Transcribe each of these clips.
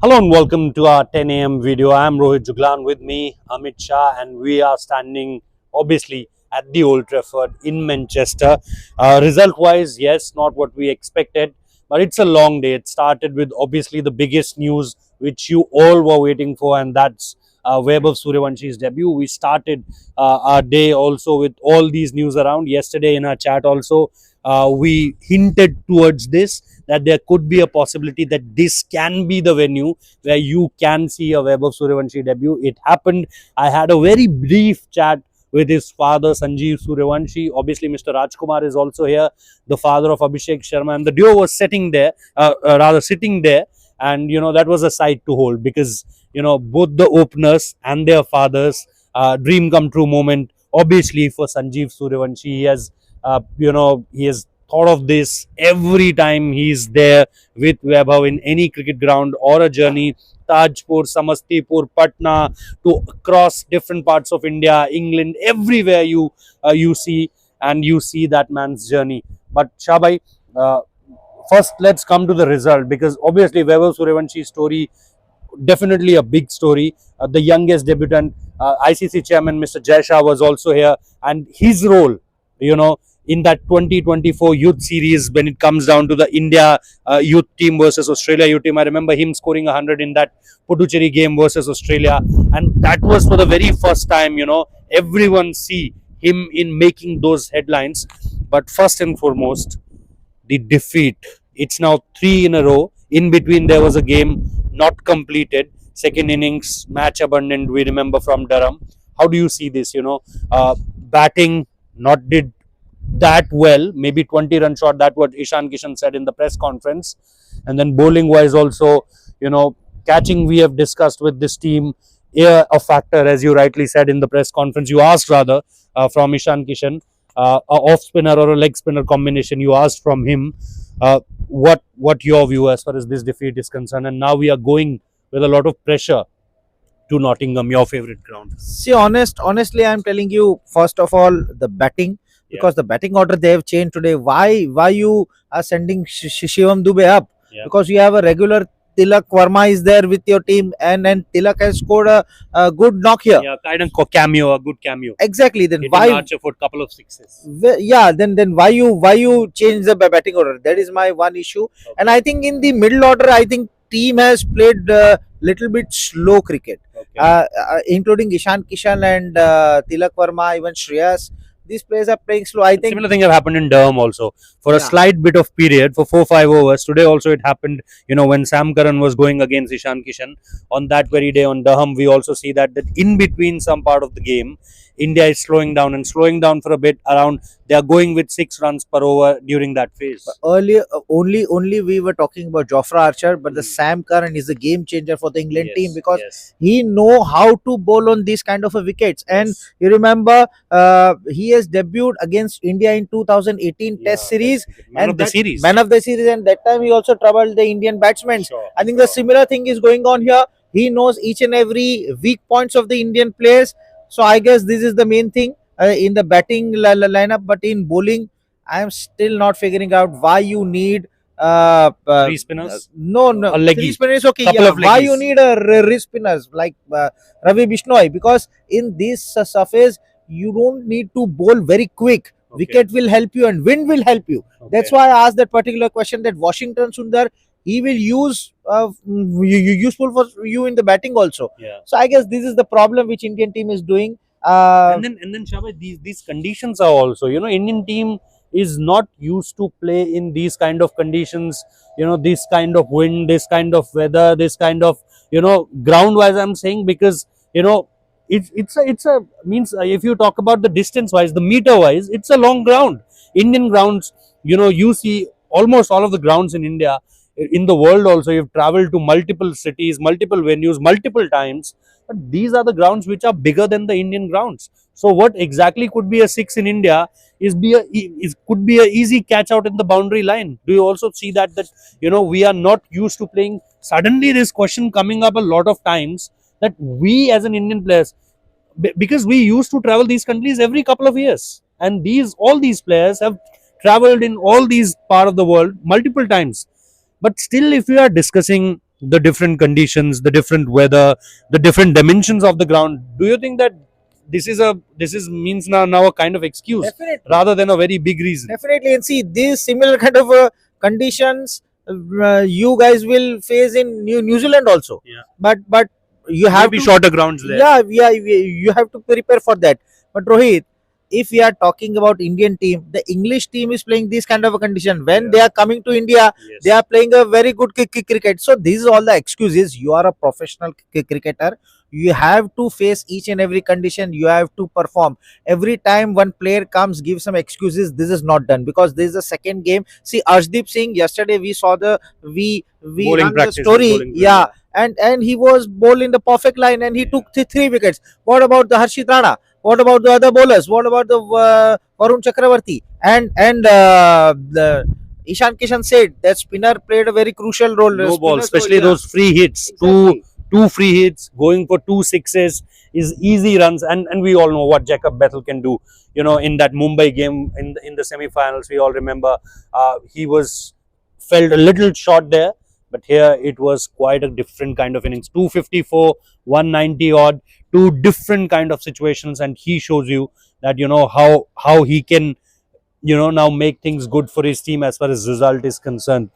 Hello and welcome to our 10 a.m. video. I am Rohit Juglan, with me Amit Shah, and we are standing obviously at the Old Trafford in Manchester. Result wise, yes, not what we expected, but it's a long day. It started with obviously the biggest news which you all were waiting for, and that's Vaibhav Sooryavansh's debut. We started our day also with all these news around. Yesterday in our chat also, we hinted towards this, that there could be a possibility that this can be the venue where you can see a Vaibhav Sooryavanshi debut. It happened. I had a very brief chat with his father, Sanjeev Sooryavanshi. Obviously, Mr. Rajkumar is also here, the father of Abhishek Sharma, and the duo was sitting there, sitting there. And, that was a sight to hold, because, both the openers and their fathers, dream come true moment. Obviously, for Sanjeev Sooryavanshi, he has thought of this every time he's there with Vaibhav in any cricket ground or a journey. Tajpur, Samastipur, Patna, to across different parts of India, England, everywhere you see that man's journey. But Shabai, first let's come to the result, because obviously Vaibhav Sooryavanshi story, definitely a big story. The youngest debutant, ICC chairman Mr. Jai Shah was also here, and his role, in that 2024 youth series, when it comes down to the India youth team versus Australia youth team. I remember him scoring 100 in that Puducherry game versus Australia, and that was for the very first time, everyone see him in making those headlines. But first and foremost, the defeat. It's now 3 in a row. In between there was a game not completed, second innings match abandoned, we remember, from Durham. How do you see this? Batting not did that well, maybe 20 run short, that what Ishan Kishan said in the press conference. And then bowling wise also, catching, we have discussed with this team, a factor, as you rightly said in the press conference. You asked rather from Ishan Kishan, a off spinner or a leg spinner combination, you asked from him, what your view as far as this defeat is concerned. And now we are going with a lot of pressure to Nottingham, your favorite ground. See, honestly, I'm telling you, first of all, the batting, because the batting order they have changed today. Why you are sending Shivam Dubey up? Because you have a regular Tilak Verma is there with your team, and Tilak has scored a good knock here. Yeah, kind of a good cameo. Exactly. Then Hitting why? Archer for a couple of sixes. Yeah. Then why you change the batting order? That is my one issue. Okay. And I think in the middle order, I think team has played little bit slow cricket, including Ishan Kishan and Tilak Verma, even Shreyas. These players are playing slow. I think similar thing have happened in Durham also for a slight bit of period for 4-5 overs. Today also it happened, when Sam Curran was going against Ishan Kishan on that very day on Durham. We also see that in between some part of the game, India is slowing down for a bit. Around they are going with 6 runs per over during that phase. But earlier, only we were talking about Jofra Archer, but the Sam Curran is a game changer for the England team, because he know how to bowl on these kind of wickets. And you remember, he has debuted against India in 2018 Test series, man of the series, and that time he also troubled the Indian batsmen. I think the similar thing is going on here. He knows each and every weak points of the Indian players. So I guess this is the main thing in the batting lineup. But in bowling, I am still not figuring out why you need 3 spinners. No, a leggy. 3 spinners okay. Why you need a wrist spinners like Ravi Bishnoi? Because in this surface, you don't need to bowl very quick. Wicket will help you and wind will help you. That's why I asked that particular question, that Washington Sundar, he will use useful for you in the batting also. So I guess this is the problem which Indian team is doing. And then Shabai, these conditions are also, Indian team is not used to play in these kind of conditions, this kind of wind, this kind of weather, this kind of, ground wise I'm saying, because, it's a means, if you talk about the distance wise, the meter wise, it's a long ground. Indian grounds, you see almost all of the grounds in India, in the world also, you've traveled to multiple cities, multiple venues, multiple times, but these are the grounds which are bigger than the Indian grounds. So what exactly could be a 6 in India could be a easy catch out in the boundary line. Do you also see that we are not used to playing? Suddenly this question coming up a lot of times, that we as an Indian players, because we used to travel these countries every couple of years, and all these players have traveled in all these part of the world multiple times. But still, if we are discussing the different conditions, the different weather, the different dimensions of the ground. Do you think that this is means now a kind of excuse Definitely. rather than a very big reason? Definitely, and see these similar kind of conditions you guys will face in New Zealand also. Yeah. But you have Maybe to, shorter grounds there. yeah, you have to prepare for that. But Rohit, if we are talking about Indian team, the English team is playing this kind of a condition. When Yeah. they are coming to India, Yes. they are playing a very good cricket. So these are all the excuses. You are a professional cricketer. You have to face each and every condition. You have to perform. Every time one player comes, give some excuses. This is not done because this is the second game. See, Arshdeep Singh. Yesterday we saw we Bowling run the practice, story. bowling practice, Yeah, and he was bowled in the perfect line and he Yeah. took three wickets. What about the Harshit Rana? What about the other bowlers? What about the Varun Chakravarti and the Ishan Kishan said that spinner played a very crucial role. No ball, Spinners especially yeah. those free hits. Exactly. Two free hits, going for 2 sixes is easy runs, and we all know what Jacob Bethel can do. You know, in that Mumbai game in the semi-finals, we all remember he was felt a little short there, but here it was quite a different kind of innings. 254, 190 odd, two different kind of situations, and he shows you that how he can now make things good for his team as far as result is concerned.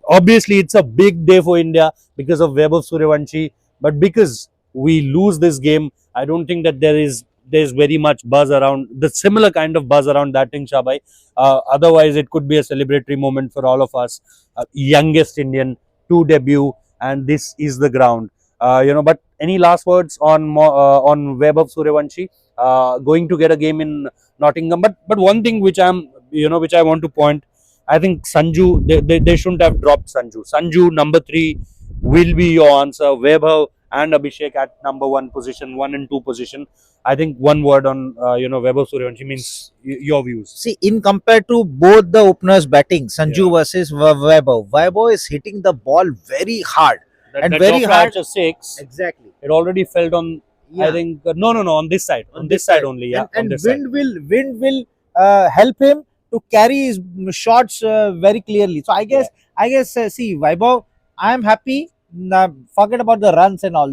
Obviously, it's a big day for India because of Vaibhav Sooryavanshi, but because we lose this game, I don't think that there's very much buzz around the similar kind of buzz around that thing, Shabai. Otherwise, it could be a celebratory moment for all of us. Youngest Indian to debut, and this is the ground. But any last words on Vaibhav Sooryavanshi going to get a game in Nottingham? But one thing which which I want to point, I think Sanju, they shouldn't have dropped Sanju. Sanju, number 3, will be your answer. Vaibhav and Abhishek at number 1 position, 1 and 2 position. I think one word on Vaibhav Sooryavanshi means your views. See, in compared to both the openers batting, Sanju versus Vaibhav, Vaibhav is hitting the ball very hard. And very hard. 6. Exactly. It already felt on. Yeah. I think no on this side. On this side only. Yeah. And on this wind will help him to carry his shots very clearly. So I guess see Vaibhav, I am happy. Forget about the runs and all.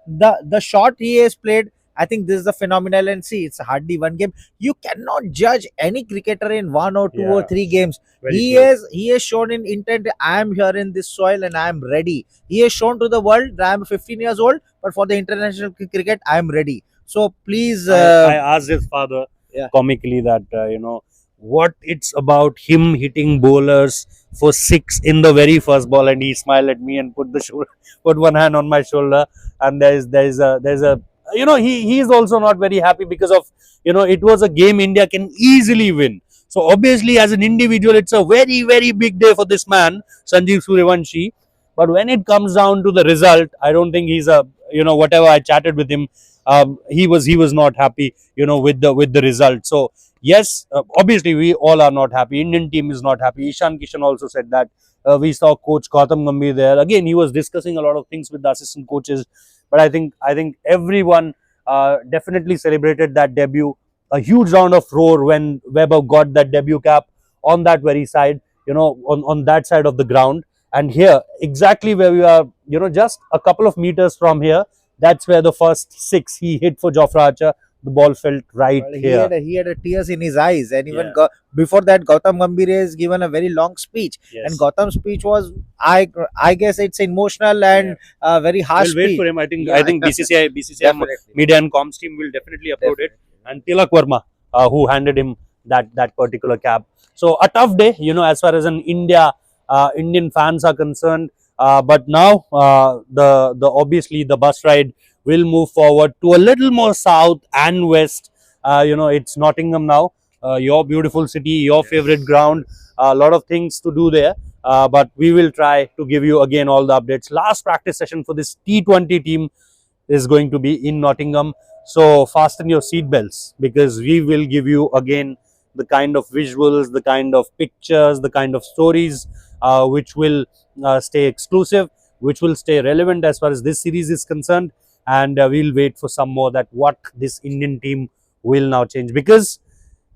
The shot he has played, I think this is a phenomenal. And see, it's hardly one game. You cannot judge any cricketer in 1 or 2 or 3 games. He has shown in intent. I am here in this soil and I am ready. He has shown to the world that I am 15 years old, but for the international cricket, I am ready. So please, I asked his father Yeah. comically that what it's about him hitting bowlers for 6 in the very first ball, and he smiled at me and put one hand on my shoulder. And there's a he is also not very happy because of it was a game India can easily win. So obviously, as an individual, it's a very, very big day for this man, Sanjeev Sooryavanshi. But when it comes down to the result, I don't think he's a whatever I chatted with him, he was not happy with the result. So yes, obviously we all are not happy. Indian team is not happy. Ishan Kishan also said that. We saw Coach Gautam Gambhir there. Again, he was discussing a lot of things with the assistant coaches. But I think everyone definitely celebrated that debut. A huge round of roar when Vaibhav got that debut cap on that very side, on that side of the ground. And here, exactly where we are, just a couple of meters from here, that's where the first 6 he hit for Jofra Archer. The ball felt right here. He had a tears in his eyes, and even Yeah. before that, Gautam Gambhir has given a very long speech, Yes. and Gautam's speech was, I guess it's emotional and very harsh. We'll wait speech. for him. I think Yeah. BCCI Definitely. media and comms team will definitely upload it. And Tilak Verma, who handed him that particular cap. So a tough day, as far as an Indian fans are concerned. But now the obviously the bus ride will move forward to a little more south and west. It's Nottingham now, your beautiful city, your favorite ground. A lot of things to do there. But we will try to give you again all the updates. Last practice session for this T20 team is going to be in Nottingham. So fasten your seatbelts, because we will give you again the kind of visuals, the kind of pictures, the kind of stories which will stay exclusive, which will stay relevant as far as this series is concerned. And we'll wait for some more that what this Indian team will now change, because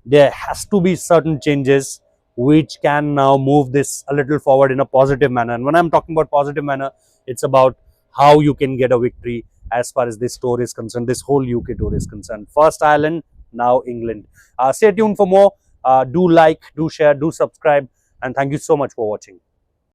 there has to be certain changes which can now move this a little forward in a positive manner. And when I'm talking about positive manner, It's about how you can get a victory as far as this tour is concerned, this whole UK tour is concerned. First Ireland, now England. Stay tuned for more. Do like, do share, do subscribe, and thank you so much for watching.